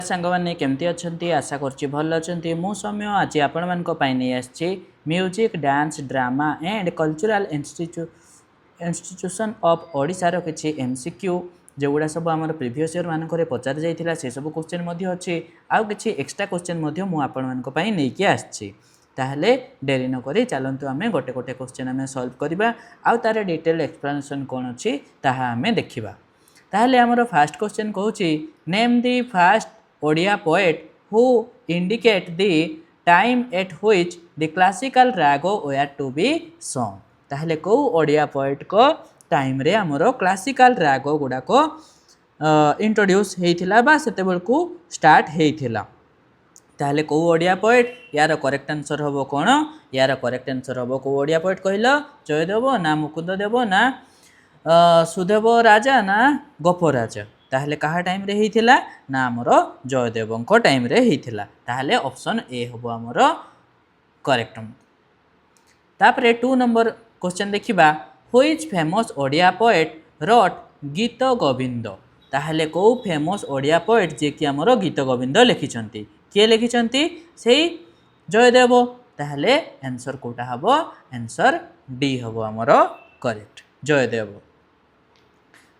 सांग मैंने केमती अच्छा आशा कर भल अच्छा मु सौम्य आज आपण नहीं आसी music dance drama and cultural institution of ओडिशार किसी एमसीक्यू जोगुड़ा सब आम प्रिवियस इयर मानक पचार जाइए से सब क्वेश्चन अच्छे आउ कि एक्सट्रा क्वेश्चन मुझे नहीं आसी ताहले डेरी नक चलतु आम गोटे गोटे क्वेश्चन आम सल्व करवा आउ तार डिटेल एक्सप्लेनेशन कौन अच्छी ताहा आम देखा ताहले आमर फास्ट क्वेश्चन कहूँ name the first Odia poet who indicate the time at which the classical ragas were to be song ताहले कौ ओडिया पोएट को टाइम रे आमर क्लासिकल रागो गुड़ाक इंट्रोड्यूस होता बा सेते बेलकु स्टार्ट होता ताहले कौ ओडिया पोएट यार करेक्ट आंसर हम कौन यार करेक्ट आंसर हम कौ ओडिया पोएट कहल जयदेव ना मुकुंद देव ना सुदेव राजा ना गोप राजा ताहले कहा टाइम रे होइथिला ना हमर जयदेवंको टाइम रे होइथिला ताहले ऑप्शन ए हबो हमर करेक्ट। तापरे 2 नंबर क्वेश्चन देखिबा which famous Odia poet wrote Geet Govind ताहले को फेमस ओडिया पोएट जे कि हमर गीत गोविंद लिखिछंती किए लिखिछंती सेही जयदेव ताहले आंसर कोटा हबो आंसर डी हबो हमर करेक्ट जयदेव।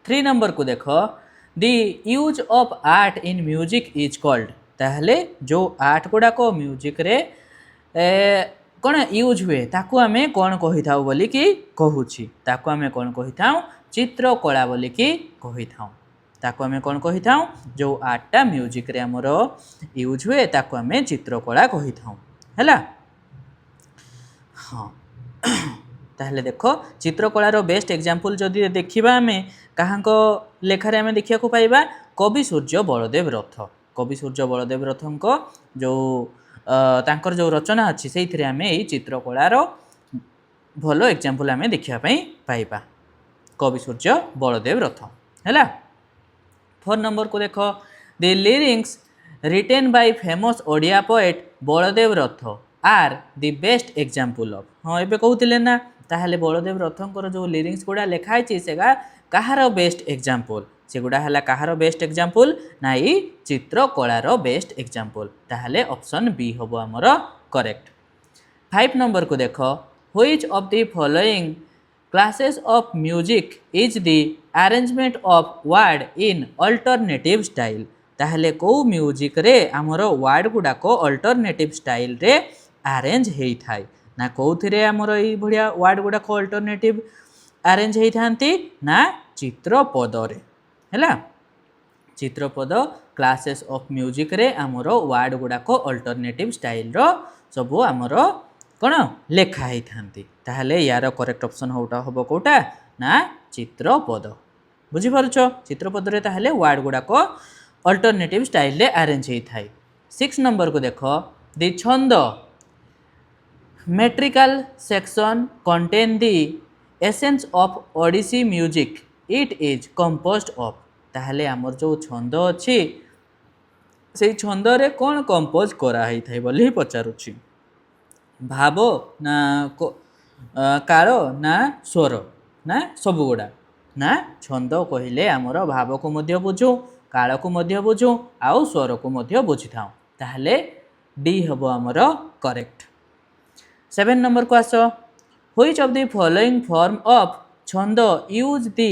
3 नंबर को देखो the use of art in music is called ताहले जो आर्ट गुड़ाक म्यूजिक रे कौन यूज हुए ताकू आमे कौन कही थाउ बोली कि कहूची ताकू आमे कौन कही थाउ चित्रकला बोली कि कही थाउ ताकू आमे कौन कही थाउ जो आर्टटा म्यूजिक रे हमर यूज हुए ताकू आमे चित्रकला कही थाउ हैला। हाँ ताहले देखो चित्रकलार बेस्ट एग्जांपल जदि देखिबा आमे काहांको लेखारे आमे देखिया को पाइबा कवि सूर्य बलदेव रथ कवि सूर्य बलदेव रथंको जो तांकर जो रचना अच्छी से आमे एई चित्रकलार भलो एग्जांपल आमे देखिया पई पाइबा कवि सूर्य बलदेव रथ हैला। 4 नंबर को देखो the lyrics written by famous Odia poet Baldev Rath are the best example of हाँ एबे कहउतिले ना ताहले बलदेव रथंकर जो लिरिक्स गुड़ा लिखाई छी सेगा कहार बेस्ट एग्जांपल से गुड़ा हला कहार बेस्ट एग्जांपल ना ई चित्रकलार बेस्ट एग्जांपल ताहले ऑप्शन बी हबो हमर करेक्ट। 5 नंबर को देखो which of the following classes of music is the arrangement of word in alternative style ताहले को म्यूजिक रे हमर वर्ड गुड़ा को अल्टरनेटिव स्टाइल रे अरेंज हेई थाई ना कौथिरे हमर ई भड़िया वर्ड गुड़ा को अल्टरनेटिव अरेंज हेई थांती ना चित्रपद रे हैला चित्रपद क्लासेस ऑफ म्यूजिक रे हमर वर्ड गुड़ा को अल्टरनेटिव स्टाइल रो सब हमर कोन लेखा हेई थांती ताहले यार करेक्ट ऑप्शन होटा हबो कोटा ना चित्रपद बुझी पारुछो चित्रपद रे ताहले वर्ड गुड़ा को अल्टरनेटिव स्टाइल रे अरेंज हेई थाई। 6 नंबर को देखो the chhanda metrical section contain the essence of Odissi music it is composed of ताहले हमर जो छंद अच्छी से छंद रे कौन कंपोज करा ही थाई बोली पचारुछि भाव ना काल ना स्वर ना सब गुड़ा ना छंद कहले हमर भाव को मध्य बुझू काल को मध्य बुझू आउ स्वर को मध्य बुझी थाउ ताहले डी हबो हमर करेक्ट। 7 नंबर को आसो which of the following form of chhand use the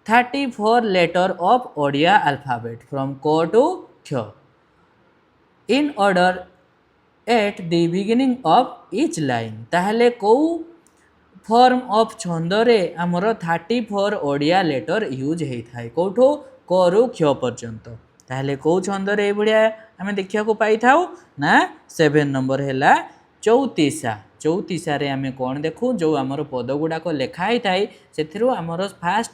34 letter of Odia alphabet from ka to ksha in order at the beginning of each line ताहले को फॉर्म ऑफ छंद रे हमर 34 ओडिया लेटर यूज हेई थाई कोठो क रु क्ष पर्यंत ताहले को छंद रे बढिया हमें देखिया को पाई थाउ ना 7 नंबर हैला चौतीसा चौतीसा रे आमे कौन देखू जो आमर पद गुड़ा को लेखाई थाई सेथिरु आमर फास्ट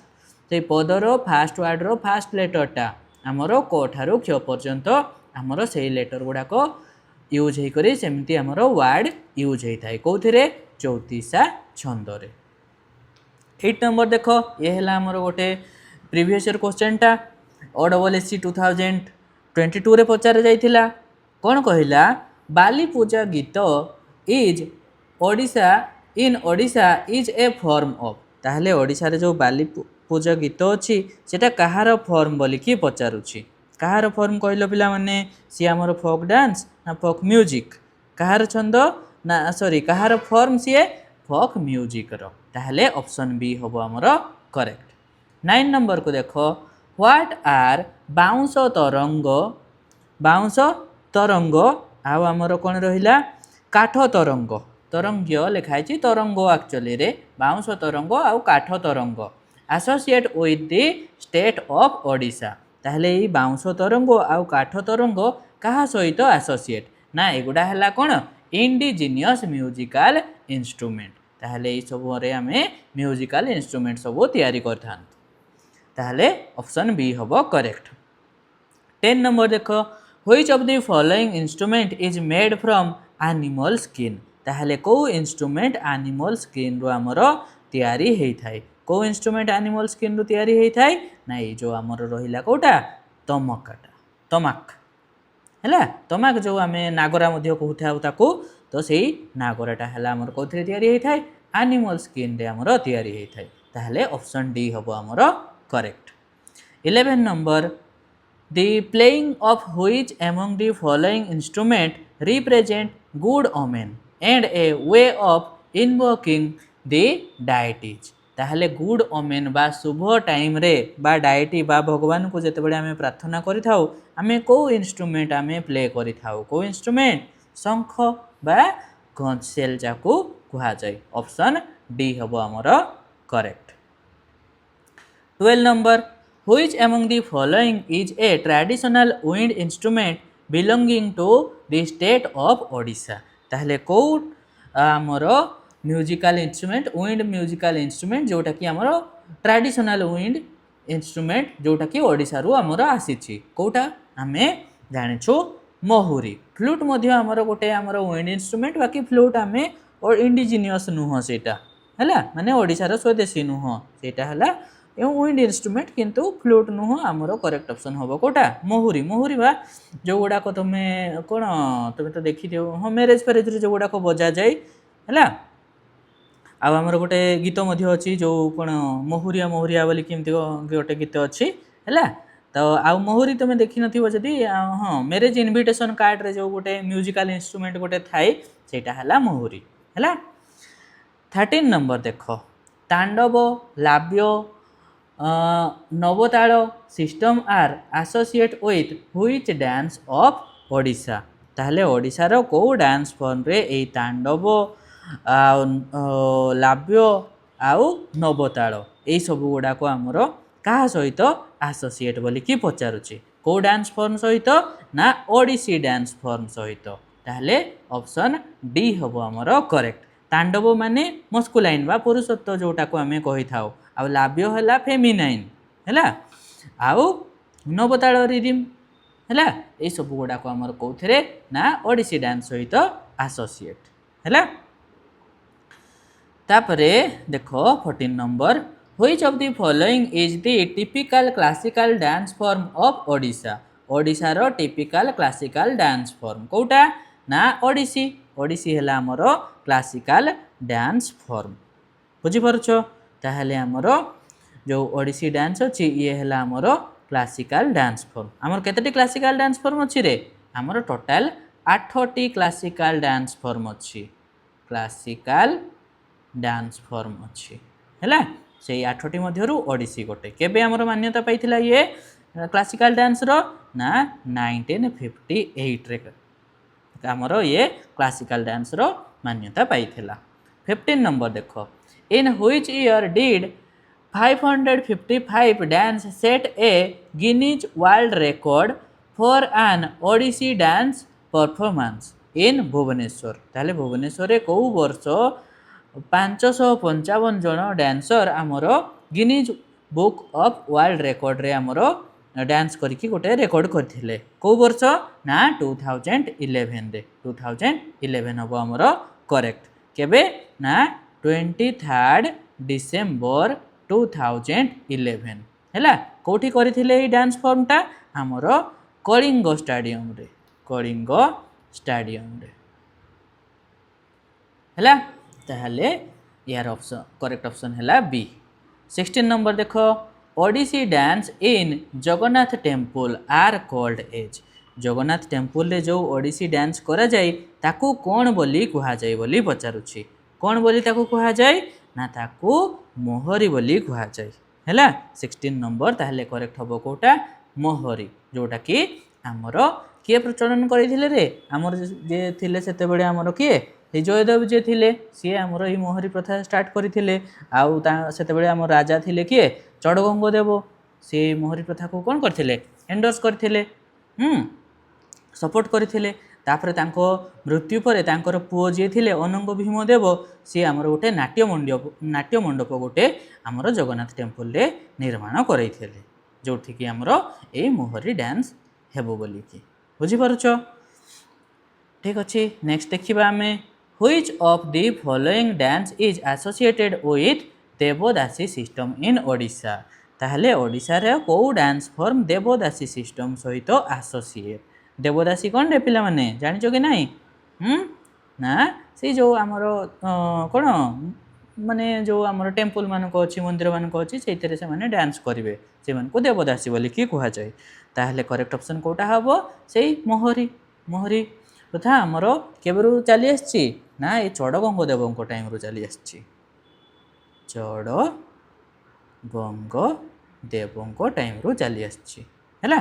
से पदर फास्ट वर्ड रो फास्ट लेटरटा आमर क ठारू क्ष पर्यंत आमर से लेटर गुड़ा को यूज हेई करी सेमती आमर वर्ड यूज हेई थाई कोथिरे चौतीसा छंद रे। 8 नंबर देखो ये हैला आमर गोटे प्रीवियस ईयर क्वेश्चनटा OSSC 2022 रे पचार जाइथिला कौन कहिला बाली पूजा गीत is Odisha in Odisha is a form of ताहले ओडिशा रे जो बाली पूजा गीत अच्छी सेटा कहार फॉर्म बोली कि पचारुछि कहार फॉर्म कहल पिला माने सी आमर फोक डांस ना फोक म्यूजिक कहार छंद ना सॉरी कहार फॉर्म सी फोक म्यूजिक रो ताहले ऑप्शन बी होबो हमर करेक्ट 9 नंबर को देखो व्हाट आर बाउंस तरंग आउ आमर कौन रहिला काठ तरंग तरंग्य लिखाई तरंग एक्चुअली रे बाउंस तरंग आउ काठ तरंग associate with the state of Odisha ताहले ई बाउंस तरंग आउ काठ तरंग कहा सहित एसोसिएट ना एगुडा हला कोन इंडिजिनियस म्यूजिकल इंस्ट्रूमेंट ताहले ई सब रे हमें म्यूजिकल इंस्ट्रूमेंट सब तैयारी करथान ताहले ऑप्शन बी होबो करेक्ट 10 नंबर देखो which of the following instrument is made from animal skin ताहले को इंस्ट्रूमेंट एनिमल स्किन रो हमरो तैयारी हेई थाए को इंस्ट्रूमेंट एनिमल स्किन रो तैयारी हेई थाए ना ये जो हमरो रहिला कोटा तमाक हैला तमाक जो आमे नागरा मध्य कहूथा ताको तो सेही नागराटा हला हमर कोथरे तैयारी हेई थाए एनिमल स्किन रे हमरो तैयारी हेई थाए ताहले ऑप्शन डी होबो हमरो correct 11 number the playing of which among the following instrument represent good omen and a way of invoking the deities ताहले गुड ओमेन बा शुभ टाइम रे बा डायटी बा भगवान को जेते बडे हमें प्रार्थना करि थाउ हमें को इंस्ट्रूमेंट हमें प्ले करि थाउ को इंस्ट्रूमेंट शंख बा घंसेल जाको कुहा जाय ऑप्शन डी हबो हमर correct 12 number Which among the following is a traditional wind instrument belonging to the state of Odisha? ताहले को आमर musical instrument wind musical instrument जोटा कि आमर ट्रेडिशनल विंड इंस्ट्रूमेंट जोटा कि ओडिशा रु आमर आसीछि कोटा आमे जानिछु महुरी फ्लूट मध्य आमर गोटे आमर विंड इंस्ट्रूमेंट बाकी फ्लूट आमे और इंडिजिनियस नुह सेटा हैला माने ओडिशा रो स्वदेशी नुह सेटा हला विंड इंस्ट्रूमेंट किंतु फ्लूट नुह आमर करेक्ट ऑप्शन होबो कोटा महुरी महुरी बा जो गुडाक तुमे कोन तुमे तो देखि दियो हो मैरिज फेरेज रे जो गुडाक बजा जाय हैला आ आमर गोटे गीत मध्य अछि जो कोन महुरिया महुरिया बोली किमति गोटे गीत अछि हैला तो आ महुरी तुमे देखि नथिबो जदी हां मैरिज इनविटेशन कार्ड रे जो गोटे म्यूजिकल इंस्ट्रूमेंट गोटे थाई सेटा हला महुरी हैला 13 नंबर देखो Tandava Lasya Navatala system are associate with which dance of Odisha ताहले ओडिशा रो को डांस फॉर्म रे ए तांडव लाव्य आउ नवताल ए सब गुडा को हमर कहा सहित एसोसिएट बोली कि पचारुची को डांस फॉर्म सहित ना ओडिसी डांस फॉर्म सहित ताहले ऑप्शन डी होबो हमर करेक्ट तांडव माने मस्कुलाइन बा पुरुषत्व जोटा को हमें कहि थाउ आ लाव्य हला फेमिनाइन हैला आउ नवताल रिदिम हैला ए सब गुडा को हमर कोथरे ना ओडिसी डांस सहित एसोसिएट हैला तापरे देखो 14 number which of the following is the typical classical dance form of Odisha Odisha रो टिपिकल क्लासिकल डांस फॉर्म कोटा ना ओडिसी ओडिसी हला हमर क्लासिकल डांस फॉर्म बुझी परछो ताहले हमर जो ओडिसी डांस अछि ये हला हमर क्लासिकल डांस फॉर्म हमर केतेटी क्लासिकल डांस फॉर्म अछि रे हमर टोटल 8टी क्लासिकल डांस फॉर्म अछि क्लासिकल डांस फॉर्म अछि हैला से 8टी मध्यरु ओडिसी गोटे केबे हमर मान्यता पाइथिला ये क्लासिकल डांस रो ना 1958 रे हमर ये क्लासिकल डांस रो मान्यता पाइथिला 15 नंबर देखो in which year did 555 dance set a Guinness World Record for an Odissi dance performance in Bhubaneswar ताले भुवनेश्वर रे को वर्ष 555 जन डांसर आमर Guinness book of world record रे आमर डांस करके गोटे रेकर्ड करथिले को वर्ष ना 2011 रे 2011 हबो आमर करेक्ट केबे ना 23 डिसेंबर 2011 हैला कोठी करथिले ई डांस फॉर्म टा आमर कलिंग स्टेडियम रे हैला ताहले यार ऑप्शन करेक्ट ऑप्शन हैला बी 16 नंबर देखो Odissi dance in Jagannath temple are called as Jagannath temple रे जो ओडिसी डांस करा जाए ताकू कौन बोली कहा जाए बोली पचारुछि कौन बोली ताकू कहा जाए ना ताकू मोहरी बोली कहा जाए हैला 16 नंबर ताहले करेक्ट हबो कोटा मोहरी जोटा कि आमर किए प्रचलन करथिले रे आमर जे थिले सेते बेले आमर किए जयदेव जे थिले सी आमर ई मोहरी प्रथा स्टार्ट करथिले आउ सेते बेले आमर राजा थिले किए चढ़गंग देव सी मोहरी प्रथा को कौन करथिले एंडोर्स करथिले सपोर्ट करथिले तापरे तांको मृत्यु परे तांकर पुओ जे थिले अनंग भीमदेव सी आमर गोटे नाट्य मंडप गोटे आमर जगन्नाथ टेम्पल रे निर्माण करैथिले जोठी कि आमर ए मोहरी डांस हेबो बोली कि बुझी पारुछ ठीक अछि नेक्स्ट देखिबा हमें which of the following dance is associated with devadasi system in Odisha ताहले ओडिशा रे को डांस फॉर्म देवदासी सिस्टम सहित एसोसिएट देवदासी कौन रे पिला माने जानिचो कि नाही ना से जो आमर कौन माने जो आमर टेम्पल मानक अच्छी मंदिर मानक अच्छी से से माने डांस करेंगे से मानक देवदासी बोली कि कहा जाए ताहले करेक्ट ऑप्शन कोटा हबो सेही मोहरी मोहरी प्रथा आमर केबरु चली आछि ना ए चढ़गंग देवंक टाइम रु चली आछि चढ़गंग देवंक टाइम रु चली आछि हैला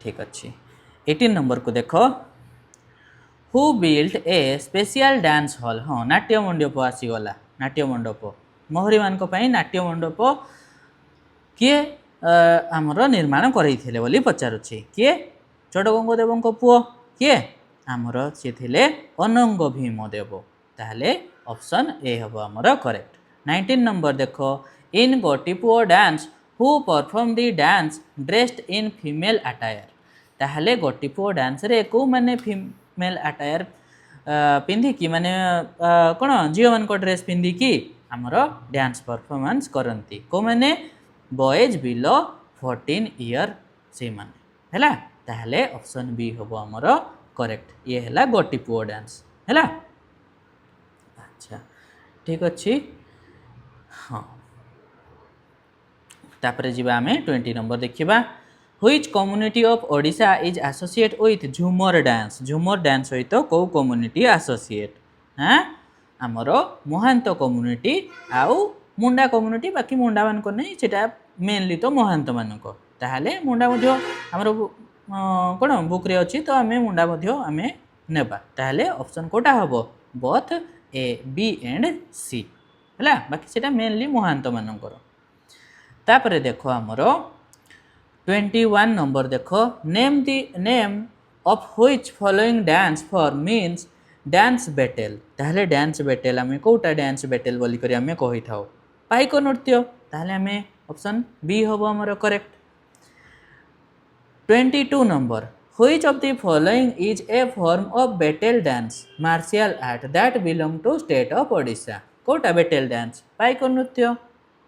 ठीक अच्छे 18 नंबर को देख who built A special dance hall हाँ नाट्य मंडप आसीगला नाट्य मंडप मोहरी मान नाट्य मंडप किए आमर निर्माण करते बोली पचारुछि किए चढ़गंग देवंक पुओ किए आमर सी थे अनंग भीमदेव ताहले ऑप्शन ए हम आमर करेक्ट 19 नंबर देख in Gotipua dance who perform the dance dressed in female attire ताहले गोटिपुओ डांस रे को माने फीमेल अटायर पिंधिकी माने कौन झील मान ड्रेस पिंधिकी आमर डांस परफॉर्मेंस करती को माने बॉयज बिलो 14 ईयर से माने हैला ताहले ऑप्शन बी हम आमर करेक्ट ये हैला गोटिपुओ डांस हैला अच्छा ठीक अच्छी हाँ तापरे जीवा आमे 20 नंबर देखिबा which community of Odisha is associate with झुमर डांस सहित को कम्युनिटी एसोसिएट हाँ आमर महांत कम्युनिटी आउ मुंडा कम्युनिटी बाकी मुंडा मान को नहीं सेटा मेनली तो महांत मानक ताहले मुंडा मध्य आमर कौन बुक रे अच्छी तो आमे मुंडा मध्य आमे नेबा ताहले ऑप्शन कोटा हबो बोथ ए बी एंड सी हैला बाकी सेटा मेनली महांत मानकर तापरे देखो आमर 21 नंबर देखो name the name of which following dance form means dance battle ताहले डांस बैटल आमे कोटा डांस बैटल बोली करी आमे कहि थाओ पाइक नृत्य ताहले आमे ऑप्शन बी होबो हमर correct 22 number which of the following is a form of battle dance martial art that belong to state of Odisha कोटा बैटल डांस पाइक नृत्य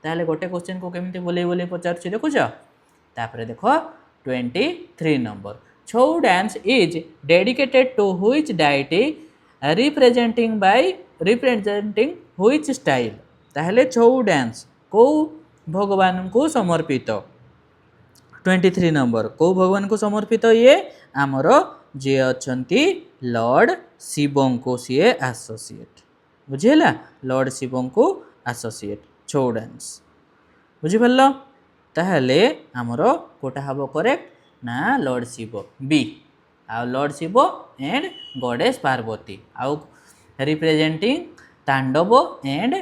ताहले गोटे क्वेश्चन को केमिति बोले बोले पचारछि देखुछ तापरे देखो 23 number Chhau dance is dedicated to which deity representing which style ताहले छौ डांस को भगवान को समर्पित 23 नंबर को भगवान को समर्पित ये आमर जे अछंती लॉर्ड शिवं को सी एसोसिएट बुझेला लॉर्ड शिवं को एसोसिएट छौ डांस बुझिपाल ताहले आमर कोटा हबो करेक्ट ना लॉर्ड शिव बी आ lord Shiv and goddess Parvati आउ रिप्रेजेंटिंग तांडव एंड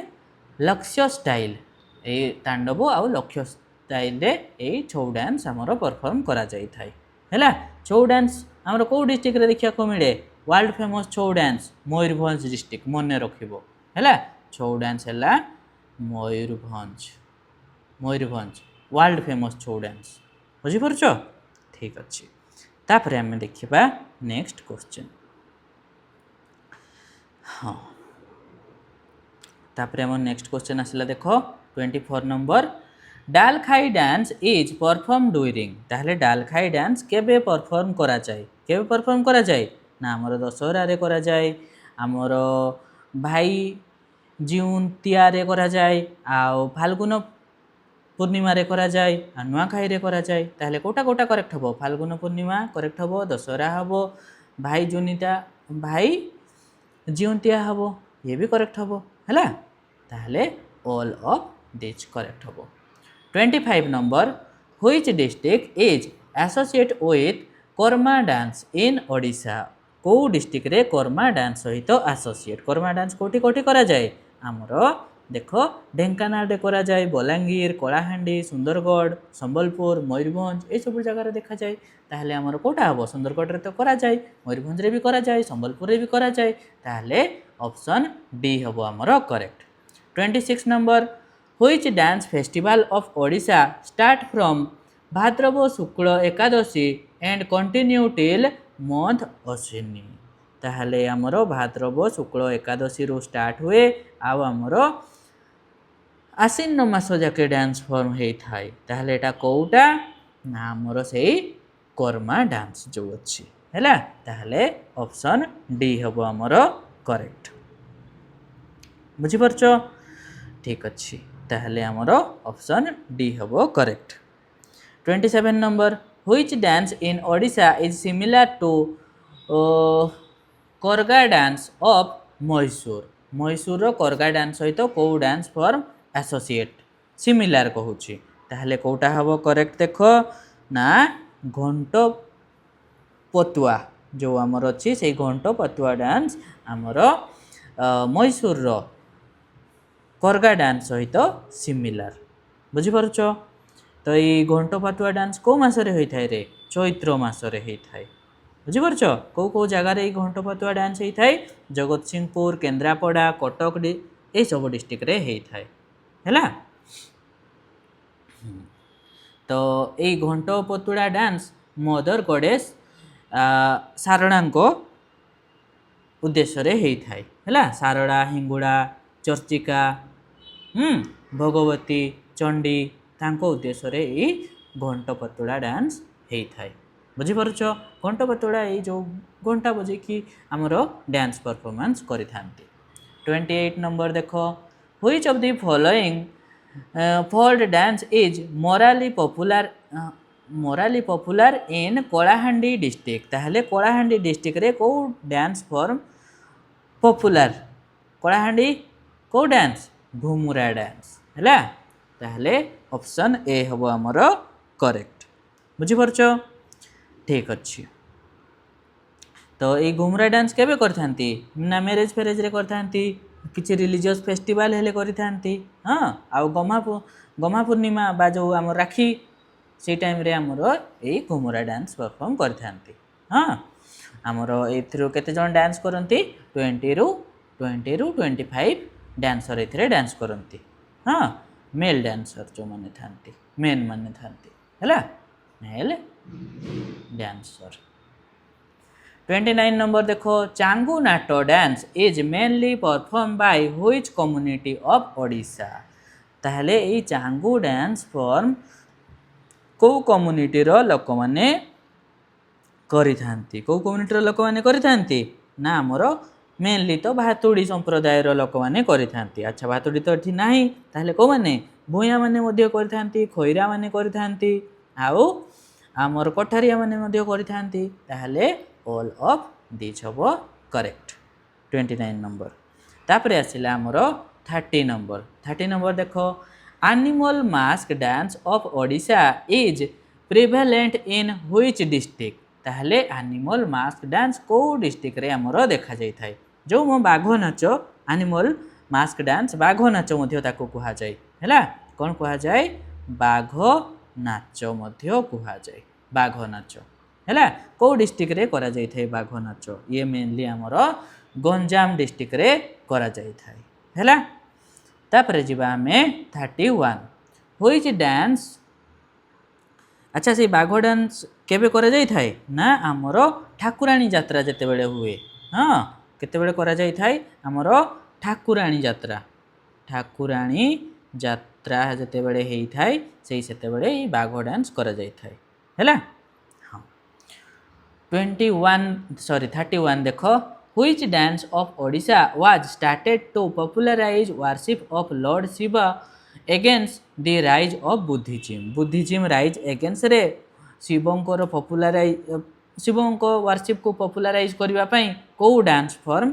लक्ष्य स्टाइल ए तांडव आउ लक्ष्य स्टाइल रे ए छौ डांस आमर परफॉर्म करा जाई थाई हैला छौ डांस आमर को डिस्ट्रिक्ट रे देखिया को मिले वर्ल्ड फेमस छौ डांस मयूरभंज डिस्ट्रिक्ट मने रखिबो हैला छौ डांस हैला मयूरभंज वर्ल्ड फेमस छौ डांस बुझी पारछ ठीक अच्छे तापरे आमे देखिबा नेक्स्ट क्वेश्चन हाँ तापरे हम नेक्स्ट क्वेश्चन आसला देखो 24 नंबर डाल खाई डांस इज परफॉर्म ड्यूरिंग ताहले डाल खाई डांस केबे परफॉर्म करा जाए ना आमर दशहरा रे करा जाए आमर भाई जीउन तिया रे करा जाए आ फाल्गुन पूर्णिमा रे करा जाए आ नुआखाई रे करा जाए ताहले कोटा कोटा करेक्ट हबो फाल्गुन पूर्णिमा करेक्ट हबो दशहरा हबो भाई जिउंतिया हबो ये भी करेक्ट हबो हैला ताहले ऑल ऑफ दिस करेक्ट हबो 25 number which district is associate with Karma dance in Odisha को डिस्ट्रिक्ट रे कर्मा डांस सहित एसोसिएट कर्मा डांस कोठी कोठी करा जाए आमर देख ढेंकानाल रे करा जाए बलांगीर कलाहांडी सुंदरगढ़ संबलपुर मयूरभंज ये सब जगह देखा जाए ताहले आमर कोटा हबो सुंदरगढ़ रे तो करा जाए मयूरभंज रे भी करा जाए संबलपुर रे भी करा जाए ताहले ऑप्शन डी हबो आमर correct 26 number which dance festival of Odisha start from Bhadrava Shukla Ekadashi and continue till month Ashwini ताहले आमर भाद्रव शुक्ल एकादशी रो स्टार्ट हुए आउ आमर आश्विन मास जाके डांस फॉर्म होई थाए ताहले एटा कोउटा ना आमर सेही कर्मा डांस जो अछि हैला ताहले ऑप्शन डी हबो आमर करेक्ट बुझी परछो ठीक अछि ताहले आमर ऑप्शन डी हबो correct 27 number which dance in Odisha is similar to Karaga dance of Mysore रो करगा डांस सहित को डांस फॉर्म एसोसिएट सिमिलर कहूची ताहले कोटा हबो करेक्ट देखो ना घंट पतुआ जो आमर अच्छी से घंट पतुआ डांस आमर मैसूर रो करगा डांस सहित सिमिलर बुझिपारुछ तो ये घंट पतुआ डांस को मासरे होई थाए रे चैत्र मासरे होई थाए बुझिपारुछ को जगार ये घंट पतुआ डांस होई थाए जगतसिंहपुर केन्द्रापड़ा कटक ये सब डिस्ट्रिक्ट रे होई थाए हैला तो ये घंट पतुड़ा डांस मदर गॉडेस सारड़ा को उद्देश्य रे होई थाए हैला सारड़ा हिंगुड़ा चर्चिका भगवती चंडी तांको उद्देश्य रे ये घंट पतुड़ा डांस होई थाए बुझी पारुछ घंट पतुड़ा ये जो घंटा बजे कि आमर डांस परफॉर्मेंस करि थांती 28 नंबर देखो which of the following folk dance is mostly popular in Kalahandi district ताहले कलाहांडी डिस्ट्रिक्ट रे को डांस फॉर्म पॉपुलर कलाहांडी को डांस घुमुरा डांस हैला ताहले ऑप्शन ए हबो हमर करेक्ट बुझी परछ ठीक अछि तो ये घुमुरा डांस केबे करथांती ना मैरेज फेरेज रे करथांती किसी रिलीजियस फेस्टिवल हेले करिथांती हाँ आ गमा पूर्णिमा बा जो आम राखी से टाइम रे आमर ए घुमुरा डांस परफॉर्म करिथांती हाँ आमर एथिरो केते जन डांस करंती 20 रु 25 डांसर एथिरे डांस करंती हाँ मेल डांसर जो माने थांती मेन माने थांती हैला मेल डांसर 29 नंबर देखो Changu Nata dance is mainly perform by which community of Odisha ताहले ए चांगू डांस फॉर्म को कम्युनिटी रो लोक माने करि थांती को कम्युनिटी रो लोक माने करि थांती ना हमरो मेनली तो भातुड़ी संप्रदाय रो लोक माने करि थांती अच्छा भातुड़ी तो एठी नाही ताहले को माने भूया माने मध्य करि थांती खैरा माने करि थांती आउ आमर कठारिया माने मध्य करि थांती ताहले ऑल ऑफ दिस हबो करेक्ट 29 नंबर तापरे आसिला आमर 30 नंबर देखो animal mask dance of Odisha is prevalent in which district ताहले एनिमल मास्क डांस को डिस्ट्रिक्ट रे आमर देखा जाय थाए जो मो बाघ नाच एनिमल मास्क डांस बाघ नाच मध्य ताको कुहा जाय हैला कोन कुहा जाय बाघ नाच मध्य कुहा जाय बाघ नाच हैला को डिस्ट्रिक्ट रे करा जाय थाए बाघ नाच ये मेनली आमर गंजाम डिस्ट्रिक्ट रे करा जाय थाए हैला तापरे जिबा हमें 31 व्हिच डांस अच्छा से बाघ डांस केबे करा जाय थाए ना आमर ठाकुराणी यात्रा जते बेले हुए हाँ केते बेले करा जाय थाए आमर ठाकुराणी यात्रा जते बेले हेई थाए सेही सेते बेले ई बाघ डांस करा जाय थाए हैला हाँ 31 देखो which dance of Odisha was started to popularize worship of lord Shiva against the rise of Buddhism Buddhism rise against रे शिवंकर पॉपुलराइज शिवंक वर्शिप को पॉपुलराइज करबा पई को डांस फॉर्म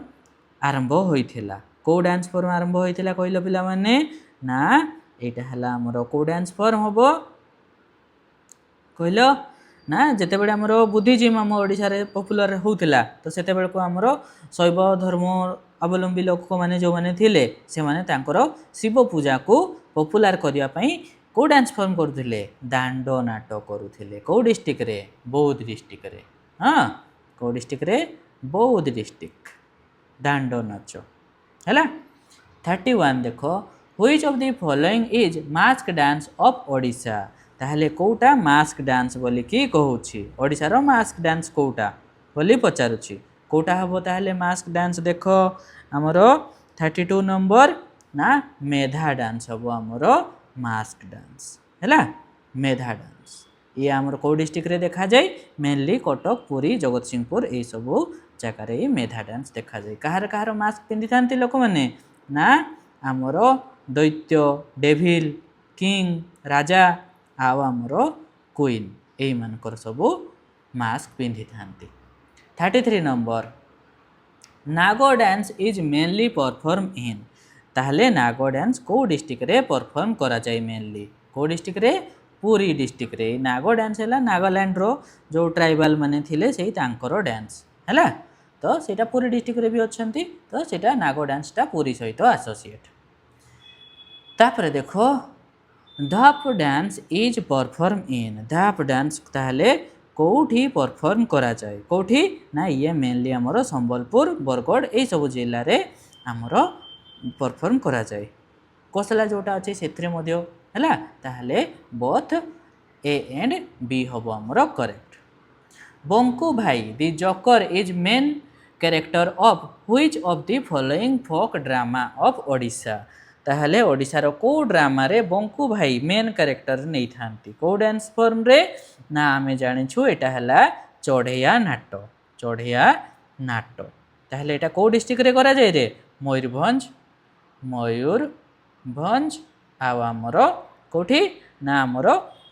आरंभ होइथिला को डांस फॉर्म आरंभ होइथिला कहलो पिला माने ना एटा हला हमरो को डांस फॉर्म होबो कहलो ना जेते बेले हमरो बुद्धिज्म हम ओडिसा रे पॉपुलर होउथिला तो सेते बेले को हमरो शैव धर्म अवलंबी लोक माने जो माने थिले से माने तांकर शिव पूजा को पॉपुलर करिया पई को डांस फॉर्म करथिले दांडो नाटक करूथिले को डिस्ट्रिक्ट रे बौद्ध डिस्ट्रिक्ट रे हां को डिस्ट्रिक्ट रे बौद्ध डिस्ट्रिक्ट दांडो नाच हैला 31 देखो which of the following is mask dance of Odisha ताहले कोटा मास्क डांस बोली की कहूची ओडिसा रो मास्क डांस कोटा बोली पचारुची कोटा हबो ताहले मास्क डांस देखो हमरो 32 नंबर ना मेधा डांस हबो हमरो मास्क डांस हैला मेधा डांस ये आमर को डिस्ट्रिक्ट रे देखा जाय मेनली कटक पुरी जगतसिंहपुर ए सब जगह रे मेधा डांस देखा जाय कहार कहार मास्क पिंधि थांती लोक माने ना आमर दैत्य डेभिल किंग राजा आउ आमर क्वीन ए मानकर सब मास्क पिंधि थांती 33 number Naga dance is mainly perform in ताहले नागो डांस को डिस्ट्रिक्ट रे परफॉर्म करा जाय मेनली को डिस्ट्रिक्ट रे पुरी डिस्ट्रिक्ट रे नागो डांस हैला नागालैंड रो जो ट्राइबल माने थिले सेही तांकर डांस हैला तो सेटा पुरी डिस्ट्रिक्ट रे भी अछंती तो सेटा नागो डांस टा पुरी सहित एसोसिएट तापर देखो धाप डांस इज परफॉर्म इन धाप डांस ताहले कोठी परफॉर्म करा जाय कोठी ना ये मेनली हमरो संबलपुर बरगढ़ ए सब जिल्ला रे हमरो परफॉर्म करा जाय कोसला जोटा अछि सेथरे मध्य हैला ताहले बोथ ए एंड बी हबो हमरो correct Banku Bhai the joker is main character of which of the following folk drama of Odisha ताहले ओडिसा रो को ड्रामा रे बंकु भाई मेन कैरेक्टर नै थांती को डांस फॉर्म रे ना आमे जानि छु एटा हला चढ़ैया नाटो ताहले एटा को डिस्ट्रिक्ट रे करा जाय रे मयूरभंज आउ आमर कोठी ना आमर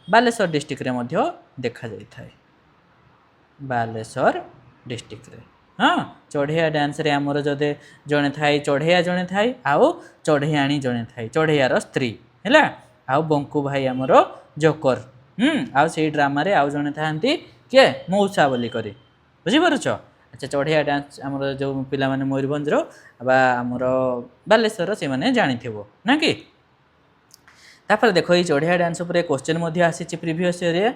बालेश्वर डिस्ट्रिक्ट रे मध्य देखा जाय थाए बालेश्वर डिस्ट्रिक्ट रे हाँ चढ़ैया डांस रे आमर जदे जणे थाए चढ़ैया जणे थाए आउ चढ़ैयाणी जणे थाए चढ़ैयार स्त्री हैला आउ बंकु भाई आमर जोकर आउ से ड्रामा रे आउ जणे थांती के मौसा बोली करी बुझी पारुछ अच्छा चढ़ैया डांस आमर जो पिला माने मयूरभंज रो बा आमर बालेश्वर से माने जानि थिबो ना कि तापर देखो ये चढ़ैया डांस ऊपर क्वेश्चन मध्ये आसी प्रीवियस ईयर रे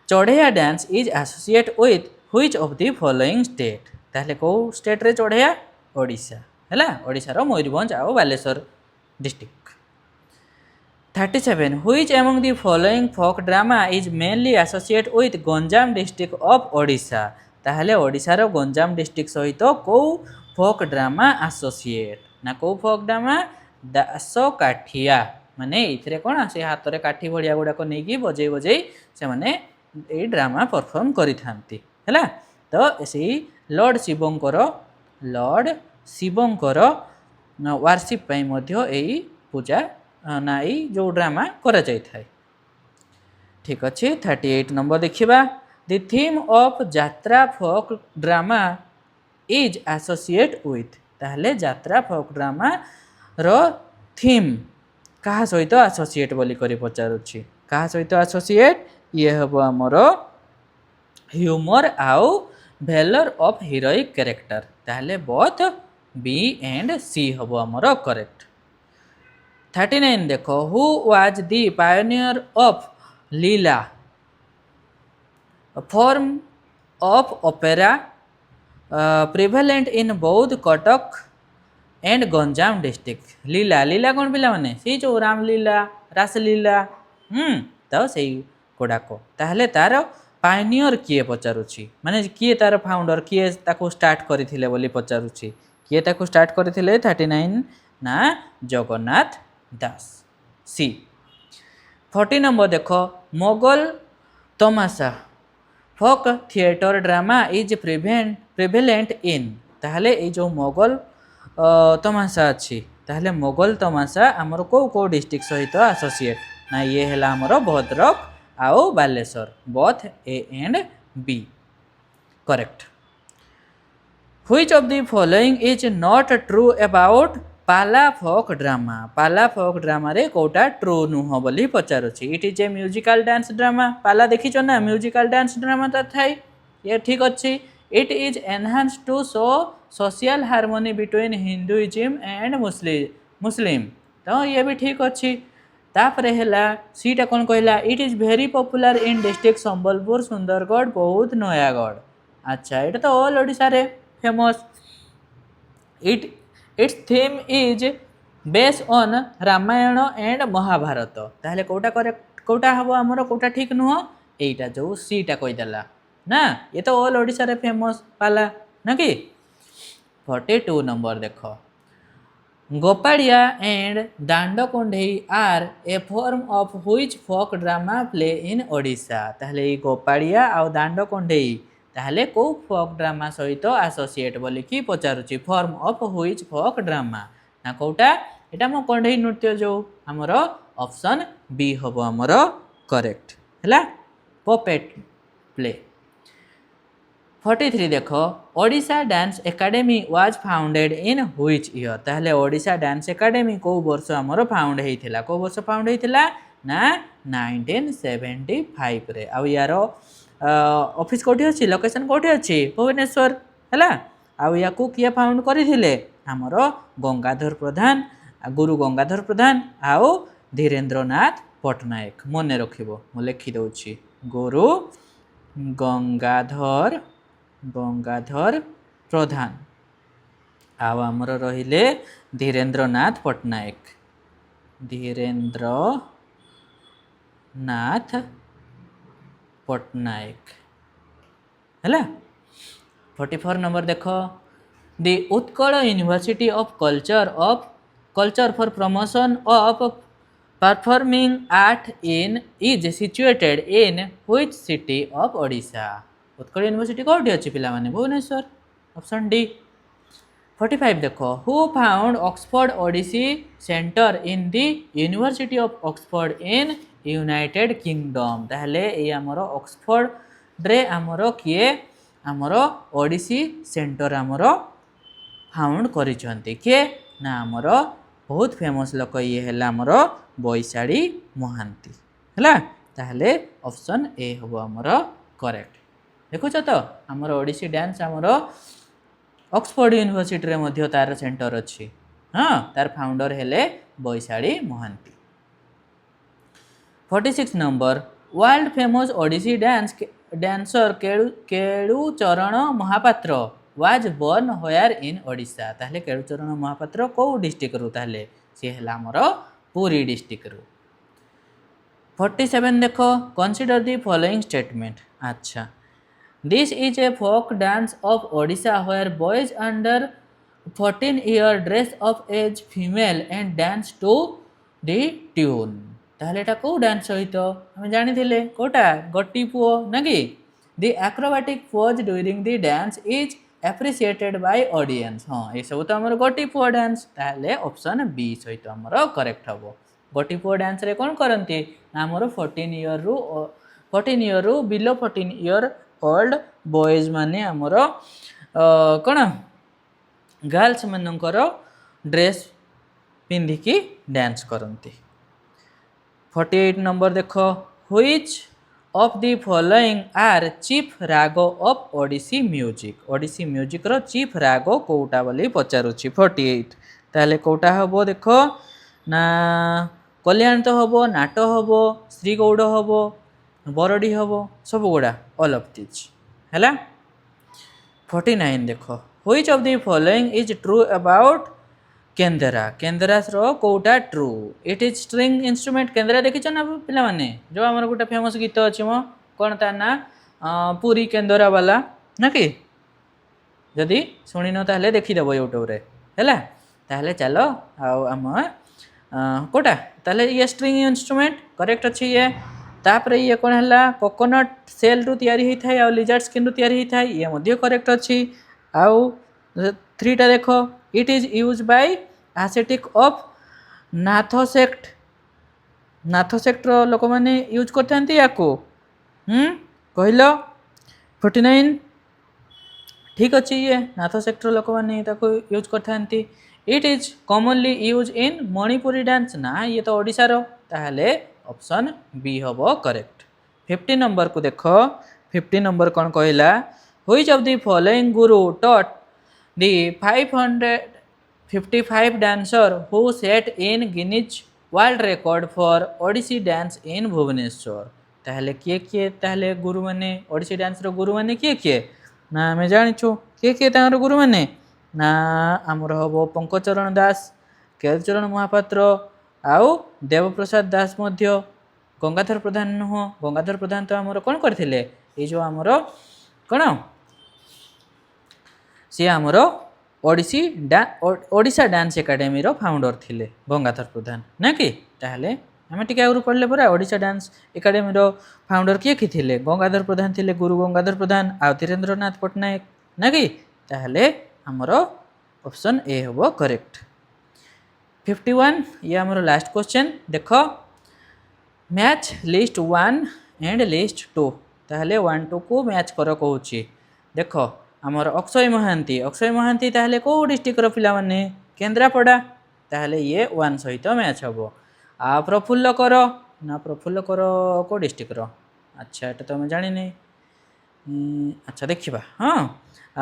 Chadhaiya dance is associate with which of the following state ताहले को स्टेट रे चढ़ैया ओडिशा हैला ओडिसा रो मयूरभंज आ Baleshwar district 37 which among the following folk drama is mainly associate with Ganjam district of Odisha ताहले ओडिसा रो गंजाम डिस्ट्रिक्ट सहित को फोक ड्रामा एसोसिएट ना को फोक ड्रामा दास काठिया माने इथरे कोन से हाथ रे काठी भड़िया गुडा को नेकी बजै बजै से माने ए ड्रामा परफॉर्म करि थांती हैला तो एसी लॉर्ड शिवंकर वार्षिप पई मध्य एई पूजा ना एई जो ड्रामा करा जाय थाए ठीक अछि 38 नंबर देखिबा द थीम ऑफ यात्रा फोक ड्रामा इज एसोसिएट विथ ताहले यात्रा फोक ड्रामा रो थीम कहा सहित एसोसिएट बोली करी पचारुछि कहा सहित एसोसिएट ये हबो हमरो ह्यूमर आउ भेलर ऑफ हीरोइक कैरेक्टर ताहले बोथ बी एंड सी हबो हमरो करेक्ट 39 देखो who was the pioneer of Leela form of opera prevalent in बौद्ध कटक एंड गंजाम डिस्ट्रिक्ट लीला कौन पिला माने से जो रामलीला रासलीला तो से गुड़ाक ताहले तार पायोनियर किए पचारुछि माने किए तार फाउंडर किए ताको स्टार्ट करथिले बोली पचारुछि किए ताको स्टार्ट करथिले 39 ना जगन्नाथ दास सी 40 नंबर देखो Mughal Tamasha folk theatre drama is prevalent in ताहले ए जो मोगल तमाशा अच्छी ताहले मोगल तमाशा आमर को डिस्ट्रिक्ट सहित एसोसिएट ना ये है आमर भद्रक आउ Baleshwar both A and B correct. Which of the following is not true about Pala folk drama पाला फोक ड्रामा रे कोटा ट्रू नुह बोली पचारुछि। It is a musical dance drama Pala देखिछ ना म्यूजिकल डांस ड्रामा तो थाई ये ठीक अच्छी। It is enhance to show social harmony between Hinduism and Muslim तो ये भी ठीक अच्छी। तापर है सीटा कौन कहला it is very popular in district Sambalpur Sundargarh Boudh Nayagarh. अच्छा ये तो ऑल ओडिशा रे famous. Its theme is based on Ramayana and Mahabharata ताहले कोटा करेक्ट कोटा हम आमर कोटा ठीक नुह एटा जो सीटा कहीदेला ना ये तो ऑल ओडिशा रे फेमस पाला ना कि। 42 नंबर देख Gopadia and Dando Kundei are a form of which folk drama play in Odisha ताहले गोपाड़िया आउ दांडो कुंडेई ताहले को फोक ड्रामा सहित एसोसिएट बोली कि पचारुची form of which folk drama ना कोटा एटा मो कुंडेई नृत्य जो हमर ऑप्शन बी हबो हमर करेक्ट हैला पपेट प्ले। 43 देख Odisha dance academy was founded in which year ताहले ओडिशा डांस एकेडमी को वर्ष हमर फाउंड हेइथिला को वर्ष फाउंड हेइथिला ना 1975 रे आ यार ऑफिस कोठी अछि लोकेशन कोठी अछि भुवनेश्वर हैला आ या को किया फाउंड करिथिले हमर गंगाधर प्रधान गुरु गंगाधर प्रधान आउ धीरेन्द्रनाथ पटनायक मने रखिबो मो लिखि दउछि गुरु गंगाधर प्रधान आउ आमर रहिले धीरेन्द्रनाथ पटनायक हैला। 44 नंबर देख the Utkal University of Culture for promotion of performing art in is situated in which city of Odisha Utkal University कोठी अछि पिला माने भुवनेश्वर ऑप्शन डी। 45 देखो who found Oxford Odissi centre in the University of Oxford in United Kingdom ताहले ए हमर Oxford रे हमर किए हमर ओडिसी सेंटर हमर फाउंड करिसंती के ना हमर बहुत फेमस लोक ये हैला हमर बैसाड़ी महांती हैला ताहले ऑप्शन ए हबो हमर करेक्ट। देखुछ तो हमर ओडिसी डांस हमर ऑक्सफोर्ड यूनिवर्सिटी रे मध्य तार सेंटर अछि हाँ तार फाउंडर हेले Baisali Mohanty. 46 number world famous Odissi dancer Kelucharan Mohapatra was born होयर इन ओडिशा ताहले केळुचरण महापात्र को डिस्ट्रिक्ट रु ताहले से हला हमर पुरी डिस्ट्रिक्ट रु। 47 देखो कंसीडर द फॉलोइंग स्टेटमेंट। अच्छा this is a folk dance of Odisha where boys under 14 year dress up as female and dance to the tune ताहले एटा को डांस सहित हम जानि थिले कोटा गट्टी पुओ नगी the acrobatic pose during the dance is appreciated by audience हाँ ये सब तो हमर गट्टी पुओ डांस ताहले ऑप्शन बी सहित हमर करेक्ट हबो। गट्टी पुओ डांस रे कोन करंती हमर 14 ईयर रु बिलो 14 ईयर ओल्ड बॉयज माने हमर कौन गर्ल्स मानकर ड्रेस पिंधिकी डांस करती। 48 नंबर देख which of the following are chief raga of Odissi music रो चीफ राग कोटा बोली पचारुछि। 48 ताले कोटा हबो देख ना कल्याण तो हबो नाट हबो श्रीगौड़ हबो बरडी हबो सब गुड़ा ऑल ऑफ दिस हैला। 49 देखो which of the following is true about Kendara रो कोटा true it is string instrument Kendara देखिछ ना पिला माने जो हमर गोटा फेमस गीत अछि मो कोन ता ना पूरी केंद्रा वाला ना कि जदी सुनि न ताले देखि देबो यूट्यूब रे हैला ताले चलो आ हम कोटा ताले ये स्ट्रिंग इंस्ट्रूमेंट करेक्ट अछि ये तापरे ये कोन हला कोकोनट सेल रु तयारी ही थाय आ लिजर्ड स्किन रु तयारी ही थाय ये मध्ये करेक्ट अछि। आउ 3 टा देखो it is used by ascetic of Nath sect नाथोसेक्टर लोक मैंने यूज करते या कहल 49 ठीक अच्छे ये नाथोसेक्टर लोक मैंने यूज करते it is commonly use in Manipuri dance ना ये तो ओडिशा रो ताहले ऑप्शन बी हम करेक्ट 50 नंबर को देख 50 नंबर कौन कहला which of the following guru taught the 555 dancer who set in Guinness World Record for Odissi dance in Bhubaneswar ताहले किए ताहले गुरु माने ओडिसी डांस रो गुरु माने किए ना आम जाचु किए तांकर गुरु माने ना आमर हम पंकचरण दास केलचरण महापात्र आउ देवप्रसाद दास मध्य गंगाधर प्रधान नुह गंगाधर प्रधान तो आमर कौन करते ये जो आमर कौन सी आमर ओडिशा डांस एकाडेमी रो फाउंडर थिले गंगाधर प्रधान ना कि ताहले आम टे आगु पढ़ले परा ओडिशा डांस एकाडेमी रो फाउंडर किए थिले गंगाधर प्रधान थिले गुरु गंगाधर प्रधान आ धीरेन्द्रनाथ पट्टनायक ना कि ताहले आमर ऑप्शन ए हम करेक्ट 51 ये आमर लास्ट क्वेश्चन देख मैच लिस्ट 1 एंड लिस्ट 2 ताहले 1 2 को मैच कर कहूँ देख आमर अक्षय महांती ताहले को डिस्ट्रिक्ट पिला माने केन्द्रापड़ा ताहले ये 1 सहित मैच हम आ प्रफुल्ल कर ना प्रफुल्ल कर को डिस्ट्रिक्ट अच्छा एटा तो मैं जानी नहीं अच्छा देखिबा हाँ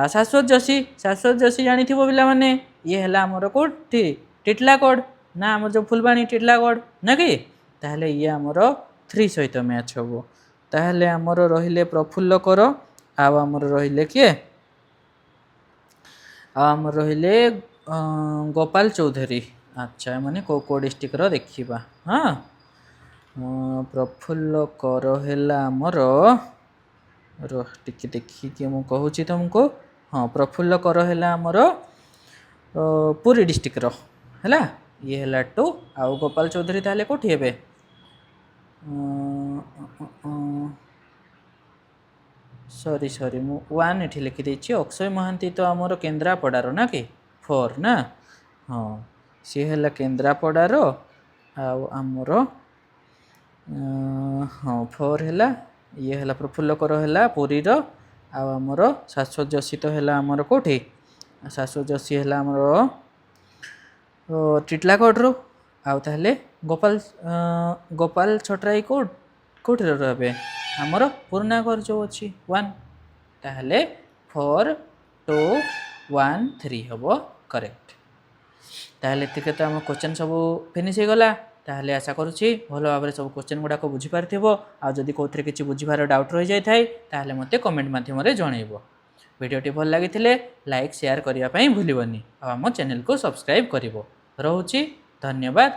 शाश्वत जोशी जानी थी पिला माने ये है आमर कोठी टिटलागढ़ ना आमर जो फुलबाणी टिटलागढ़ ना कि ताहले ये आमर 3 सहित मैच हम ताहले आमर रहिले प्रफुल्ल कर आमर रहिले किए आमर रहिले गोपाल चौधरी अच्छा माने को डिस्ट्रिक्ट रो देखिबा हाँ प्रफुल्ल कर हैला आमर रो टिके देखी कि मु कहूची तुमको हाँ प्रफुल्ल कर हैला आमर पुरी डिस्ट्रिक्ट रो हैला ये हैला 2 आउ गोपाल चौधरी ताले कोठी हेबे सॉरी मु 1 एठी लिखि देछि अक्षय महांती तो आमर केन्द्रापड़ार ना कि 4 ना हाँ सी है केन्द्रापड़ार आमर हाँ 4 है ये है प्रफुल्ल कर है पुरीर आमर शाश्वत जोशी तो है आमर कोठी शाश्वत जोशी है आमर टिटलागढ़ आउ ताहले गोपाल छटराई कोठी रे आमर पुरनागढ़ जो अच्छी 1 ताहले 4 2 1 3 हम करेक्ट ताहले एतिके तो आम क्वेश्चन सब फिनिश हो गला ताहले आशा करुच्ची भल भाव सब क्वेश्चन गुड़ाक बुझीपार आ जदि कौन किसी बुझार डाउट रही जाए ताहले मते कमेंट माध्यम जनइब वीडियोटी भल लगी लाइक शेयर करने भूलनी आम चैनल को सब्सक्राइब कर रोची धन्यवाद।